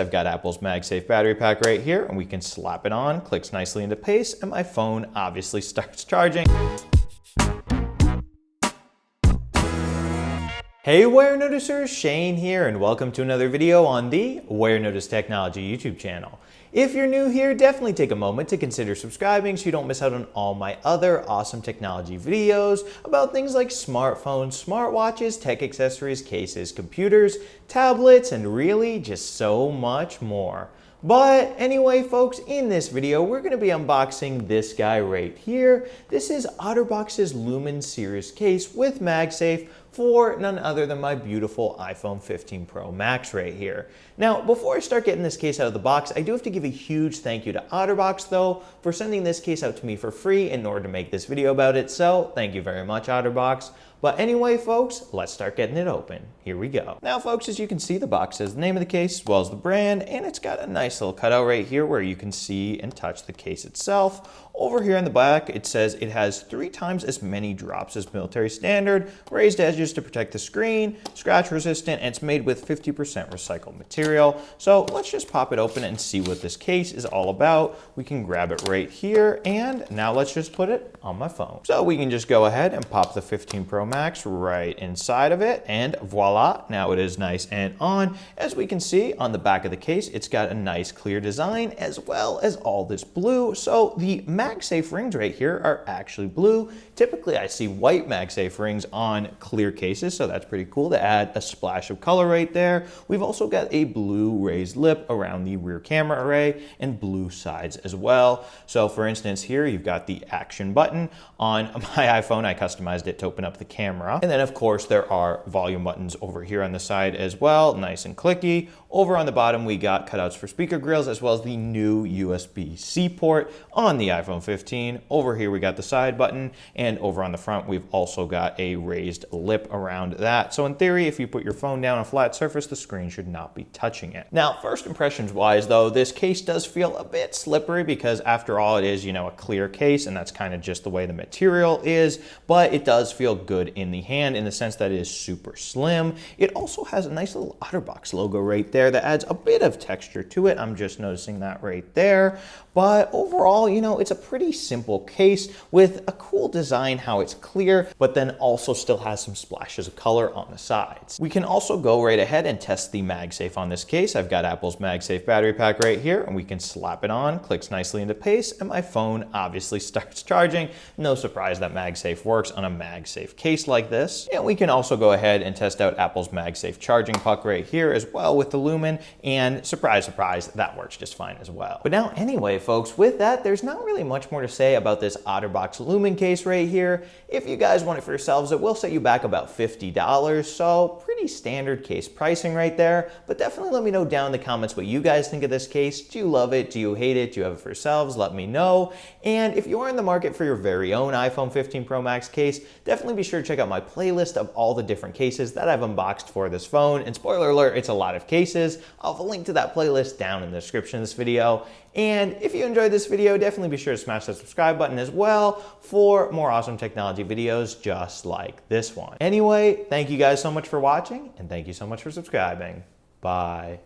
I've got Apple's MagSafe battery pack right here, and we can slap it on, clicks nicely into place, and my phone obviously starts charging. Hey Warenoticers, Shane here, and welcome to another video on the Warenotice Technology YouTube channel. If you're new here, definitely take a moment to consider subscribing so you don't miss out on all my other awesome technology videos about things like smartphones, smartwatches, tech accessories, cases, computers, tablets, and really just so much more. But anyway, folks, in this video, we're going to be unboxing this guy right here. This is OtterBox's Lumen series case with MagSafe for none other than my beautiful iPhone 15 Pro Max right here. Now, before I start getting this case out of the box, I do have to give a huge thank you to OtterBox, though, for sending this case out to me for free in order to make this video about it. So thank you very much, OtterBox. But anyway, folks, let's start getting it open. Here we go. Now, folks, as you can see, the box says the name of the case as well as the brand, and it's got a nice little cutout right here where you can see and touch the case itself. Over here in the back, it says it has 3 times as many drops as military standard, raised edges to protect the screen, scratch resistant, and it's made with 50% recycled material. So let's just pop it open and see what this case is all about. We can grab it right here, and now let's just put it on my phone. So we can just go ahead and pop the 15 Pro Max right inside of it, and voila, now it is nice and on. As we can see on the back of the case, it's got a nice clear design as well as all this blue. So the MagSafe rings right here are actually blue. Typically I see white MagSafe rings on clear cases, so that's pretty cool to add a splash of color right there. We've also got a blue raised lip around the rear camera array and blue sides as well. So for instance here, you've got the action button. On my iPhone, I customized it to open up the camera. And then of course there are volume buttons over here on the side as well, nice and clicky. Over on the bottom, we got cutouts for speaker grills as well as the new USB-C port on the iPhone 15. Over here, we got the side button, and over on the front, we've also got a raised lip around that. So in theory, if you put your phone down on a flat surface, the screen should not be touching it. Now, first impressions wise though, this case does feel a bit slippery because after all, it is, a clear case, and that's kind of just the way the material is, but it does feel good in the hand in the sense that it is super slim. It also has a nice little OtterBox logo right there that adds a bit of texture to it. I'm just noticing that right there. But overall, it's a pretty simple case with a cool design, how it's clear, but then also still has some splashes of color on the sides. We can also go right ahead and test the MagSafe on this case. I've got Apple's MagSafe battery pack right here, and we can slap it on, clicks nicely into place, and my phone obviously starts charging. No surprise that MagSafe works on a MagSafe case like this. And we can also go ahead and test out Apple's MagSafe charging puck right here as well with the Lumen, and surprise, surprise, that works just fine as well. But now anyway, folks, with that, there's not really much more to say about this OtterBox Lumen case right here. If you guys want it for yourselves, it will set you back about $50, so pretty standard case pricing right there. But definitely let me know down in the comments what you guys think of this case. Do you love it? Do you hate it? Do you have it for yourselves? Let me know. And if you are in the market for your very own iPhone 15 Pro Max case, definitely be sure to check out my playlist of all the different cases that I've unboxed for this phone. And spoiler alert, it's a lot of cases. I'll have a link to that playlist down in the description of this video. And if you enjoyed this video, definitely be sure to smash that subscribe button as well for more awesome technology videos just like this one. Anyway, thank you guys so much for watching, and thank you so much for subscribing. Bye.